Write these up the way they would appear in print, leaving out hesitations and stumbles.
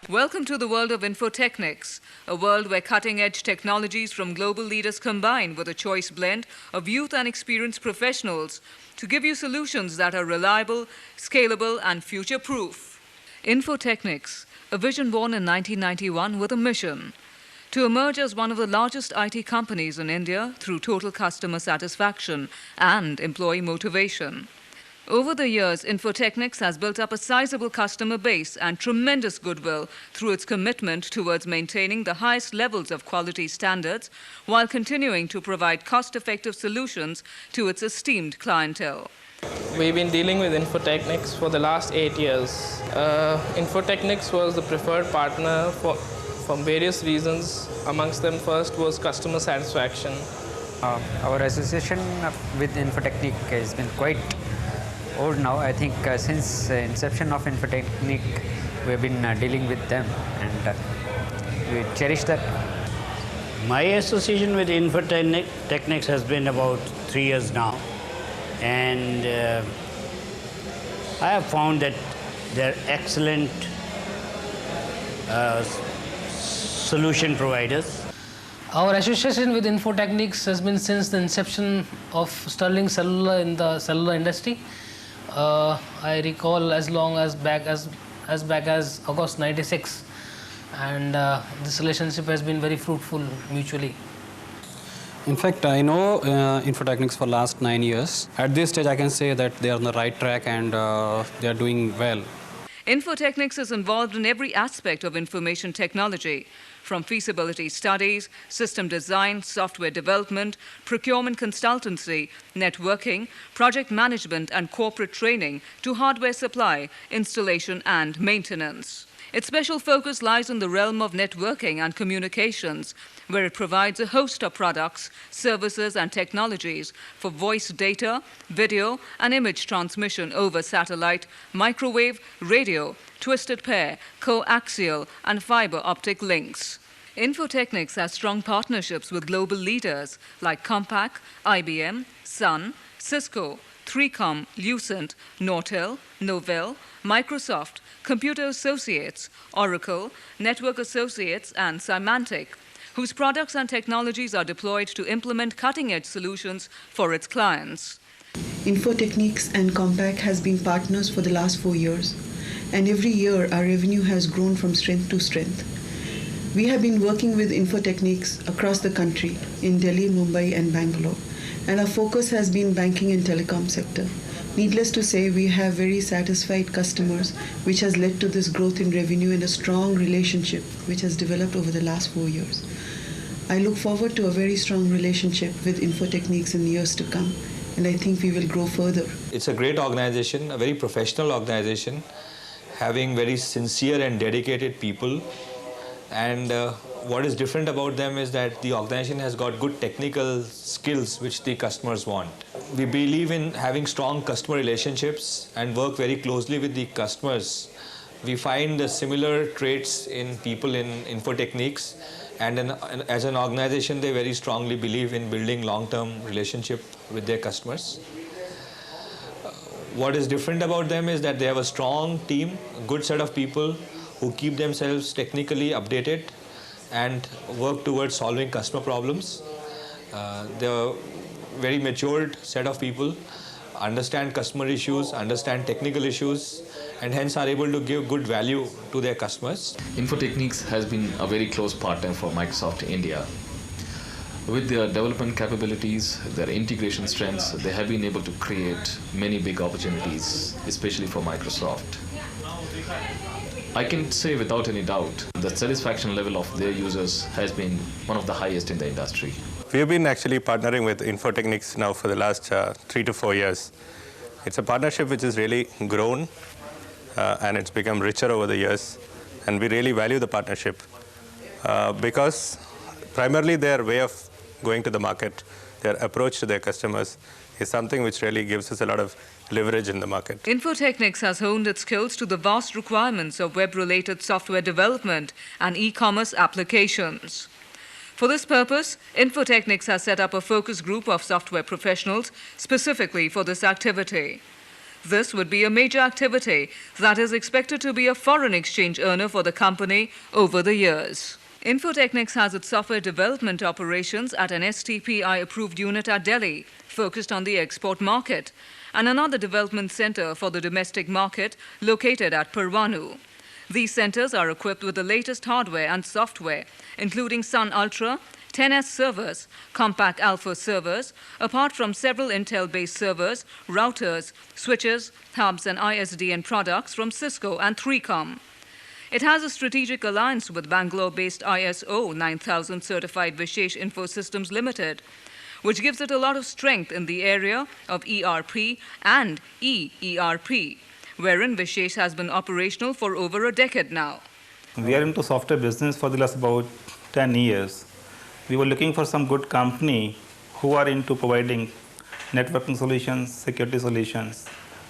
Welcome to the world of Infotechnics, a world where cutting-edge technologies from global leaders combine with a choice blend of youth and experienced professionals to give you solutions that are reliable, scalable, and future-proof. Infotechnics, a vision born in 1991 with a mission to emerge as one of the largest IT companies in India through total customer satisfaction and employee motivation. Over the years, Infotechnics has built up a sizable customer base and tremendous goodwill through its commitment towards maintaining the highest levels of quality standards while continuing to provide cost-effective solutions to its esteemed clientele. We've been dealing with Infotechnics for the last 8 years. Infotechnics was the preferred partner for various reasons. Amongst them, first was customer satisfaction. Our association with Infotechnic has been quite old now. I think since inception of Infotechnic, we have been dealing with them, and we cherish that. My association with Infotechnics has been about 3 years now, and I have found that they're excellent solution providers. Our association with Infotechnics has been since the inception of Sterling Cellular in the cellular industry. I recall as back as August '96, and this relationship has been very fruitful mutually. In fact, I know Infotechnics for last 9 years. At this stage, I can say that they are on the right track and they are doing well. Infotechnics is involved in every aspect of information technology, from feasibility studies, system design, software development, procurement consultancy, networking, project management and corporate training, to hardware supply, installation and maintenance. Its special focus lies in the realm of networking and communications, where it provides a host of products, services and technologies for voice data, video and image transmission over satellite, microwave, radio, twisted pair, coaxial and fiber optic links. Infotechnics has strong partnerships with global leaders like Compaq, IBM, Sun, Cisco, 3Com, Lucent, Nortel, Novell, Microsoft, Computer Associates, Oracle, Network Associates and Symantec, whose products and technologies are deployed to implement cutting-edge solutions for its clients. Infotechnics and Compaq has been partners for the last 4 years, and every year our revenue has grown from strength to strength. We have been working with Infotechnics across the country in Delhi, Mumbai and Bangalore, and our focus has been banking and telecom sector. Needless to say, we have very satisfied customers, which has led to this growth in revenue and a strong relationship which has developed over the last 4 years. I look forward to a very strong relationship with Infotechnics in years to come, and I think we will grow further. It's a great organization, a very professional organization, having very sincere and dedicated people. And what is different about them is that the organization has got good technical skills which the customers want. We believe in having strong customer relationships and work very closely with the customers. We find the similar traits in people in Infotechnics, and as an organization they very strongly believe in building long-term relationship with their customers. What is different about them is that they have a strong team, a good set of people who keep themselves technically updated and work towards solving customer problems. They're a very matured set of people, understand customer issues, understand technical issues, and hence are able to give good value to their customers. Infotechnics has been a very close partner for Microsoft India. With their development capabilities, their integration strengths, they have been able to create many big opportunities, especially for Microsoft. I can say without any doubt the satisfaction level of their users has been one of the highest in the industry. We've been actually partnering with Infotechnics now for the last 3 to 4 years. It's a partnership which has really grown and it's become richer over the years, and we really value the partnership because primarily their way of going to the market, their approach to their customers is something which really gives us a lot of leverage in the market. Infotechnics has honed its skills to the vast requirements of web-related software development and e-commerce applications. For this purpose, Infotechnics has set up a focus group of software professionals specifically for this activity. This would be a major activity that is expected to be a foreign exchange earner for the company over the years. Infotechnics has its software development operations at an STPI-approved unit at Delhi, focused on the export market, and another development center for the domestic market located at Parwanu. These centers are equipped with the latest hardware and software, including Sun Ultra, 10S servers, Compact Alpha servers, apart from several Intel-based servers, routers, switches, hubs, and ISDN products from Cisco and 3Com. It has a strategic alliance with Bangalore-based ISO 9000 certified Vishesh Info Systems Limited, which gives it a lot of strength in the area of ERP and EERP, wherein Vishesh has been operational for over a decade now. We are into software business for the last about 10 years. We were looking for some good company who are into providing networking solutions, security solutions.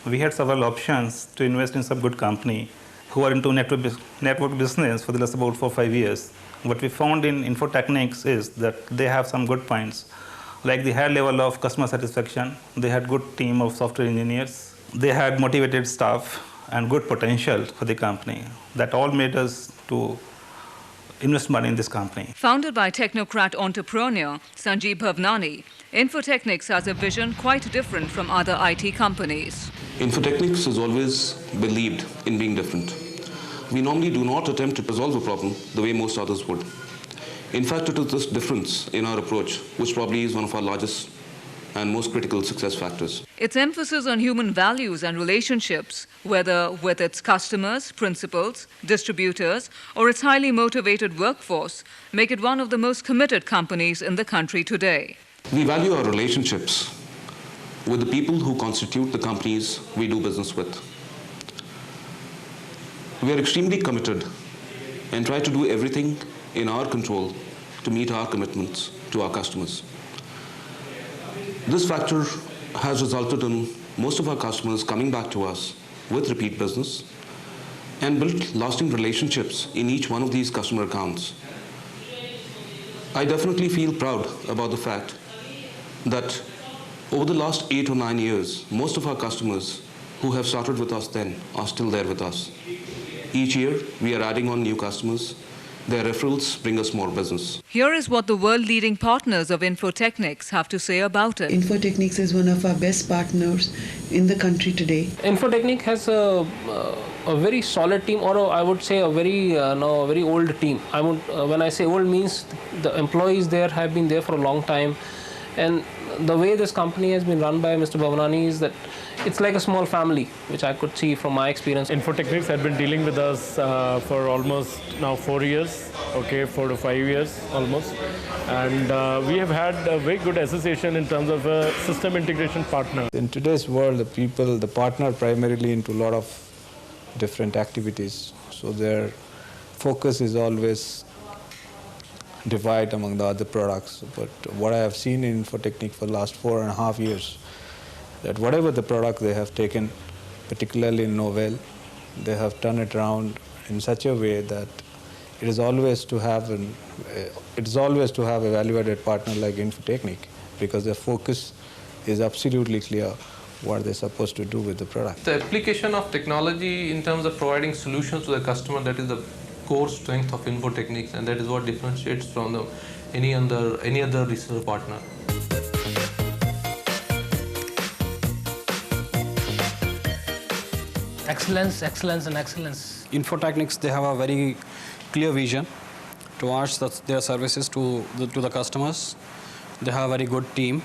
We had several options to invest in some good company who are into network business for the last about 4 or 5 years. What we found in Infotechnics is that they have some good points, like the high level of customer satisfaction. They had good team of software engineers. They had motivated staff and good potential for the company. That all made us to invest money in this company. Founded by technocrat entrepreneur Sanjeev Bhavnani, Infotechnics has a vision quite different from other IT companies. Infotechnics has always believed in being different. We normally do not attempt to resolve a problem the way most others would. In fact, it is this difference in our approach which probably is one of our largest and most critical success factors. Its emphasis on human values and relationships, whether with its customers, principals, distributors, or its highly motivated workforce, make it one of the most committed companies in the country today. We value our relationships with the people who constitute the companies we do business with. We are extremely committed and try to do everything in our control to meet our commitments to our customers. This factor has resulted in most of our customers coming back to us with repeat business and built lasting relationships in each one of these customer accounts. I definitely feel proud about the fact that over the last 8 or 9 years, most of our customers who have started with us then are still there with us. Each year, we are adding on new customers. Their referrals bring us more business. Here is what the world-leading partners of Infotechnics have to say about it. Infotechnics is one of our best partners in the country today. Infotechnic has a very solid team, or I would say a very old team. When I say old, means the employees there have been there for a long time, and the way this company has been run by Mr. Bhavnani is that it's like a small family, which I could see from my experience. Infotechnics had been dealing with us for almost now 4 years, 4 to 5 years almost. And we have had a very good association in terms of a system integration partner. In today's world, the partner primarily into a lot of different activities. So their focus is always divide among the other products. But what I have seen in Infotechnic for the last 4.5 years, that whatever the product they have taken, particularly in Novell, they have turned it around in such a way that it is always to have a value-added partner like Infotechnic, because their focus is absolutely clear what they're supposed to do with the product. The application of technology in terms of providing solutions to the customer, that is the core strength of Infotechnics, and that is what differentiates from any other reseller partner. Excellence, excellence, and excellence. Infotechnics, they have a very clear vision towards their services to the customers. They have a very good team,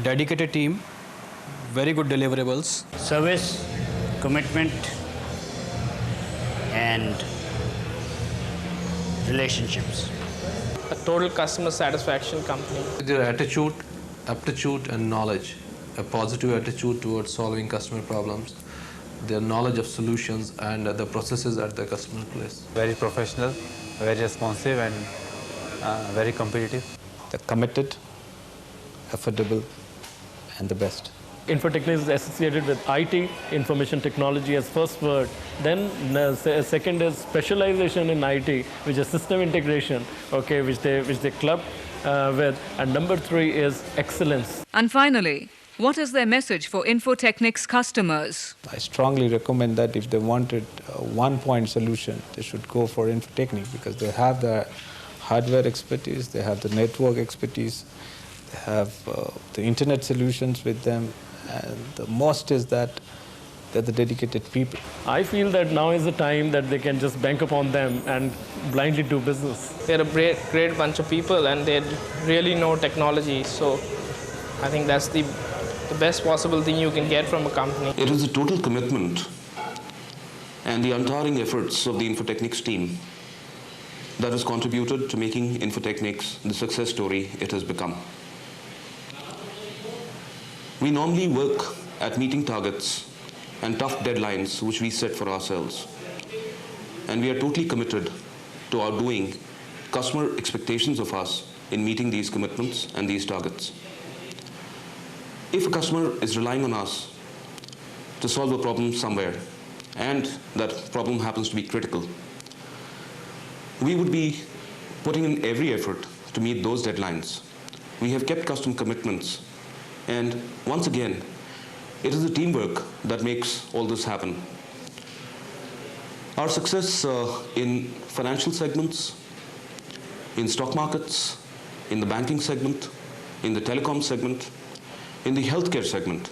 dedicated team, very good deliverables. Service, commitment, and relationships. A total customer satisfaction company. Their attitude, aptitude, and knowledge. A positive attitude towards solving customer problems, their knowledge of solutions and the processes at the customer place. Very professional, very responsive, and very competitive. They're committed, affordable, and the best. Infotechnics is associated with IT, information technology as first word. Then second is specialization in IT, which is system integration, which they club with. And number 3 is excellence. And finally, What is their message for Infotechnics customers? I strongly recommend that if they wanted a one-point solution, they should go for Infotechnic because they have the hardware expertise, they have the network expertise, they have the internet solutions with them, and the most is that they're the dedicated people. I feel that now is the time that they can just bank upon them and blindly do business. They're a great bunch of people and they really know technology. So I think that's the best possible thing you can get from a company. It is a total commitment and the untiring efforts of the Infotechnics team that has contributed to making Infotechnics the success story it has become. We normally work at meeting targets and tough deadlines which we set for ourselves. And we are totally committed to outdoing customer expectations of us in meeting these commitments and these targets. If a customer is relying on us to solve a problem somewhere, and that problem happens to be critical, we would be putting in every effort to meet those deadlines. We have kept customer commitments, and once again, it is the teamwork that makes all this happen. Our success in financial segments, in stock markets, in the banking segment, in the telecom segment, in the healthcare segment,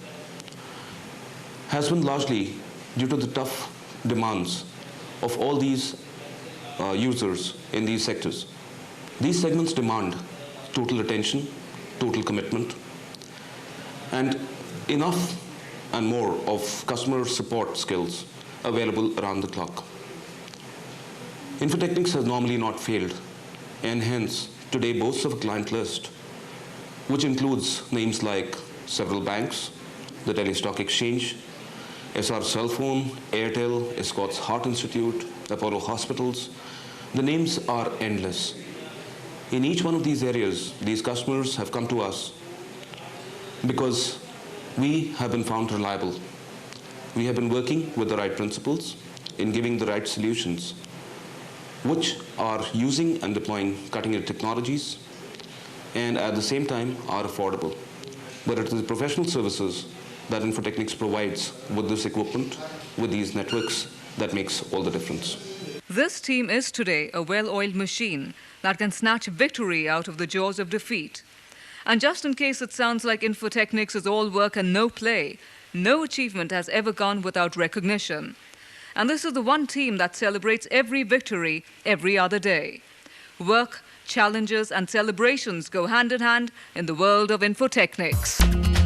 has been largely due to the tough demands of all these users in these sectors. These segments demand total attention, total commitment, and enough and more of customer support skills available around the clock. Infotechnics has normally not failed, and hence today boasts of a client list which includes names like several banks, the Delhi Stock Exchange, SR Cell Phone, Airtel, Escorts Heart Institute, Apollo Hospitals. The names are endless. In each one of these areas, these customers have come to us because we have been found reliable. We have been working with the right principles in giving the right solutions, which are using and deploying cutting-edge technologies and at the same time are affordable. But it is the professional services that Infotechnics provides with this equipment, with these networks, that makes all the difference. This team is today a well-oiled machine that can snatch victory out of the jaws of defeat. And just in case it sounds like Infotechnics is all work and no play, no achievement has ever gone without recognition. And this is the one team that celebrates every victory every other day. Work, challenges, and celebrations go hand in hand in the world of Infotechnics.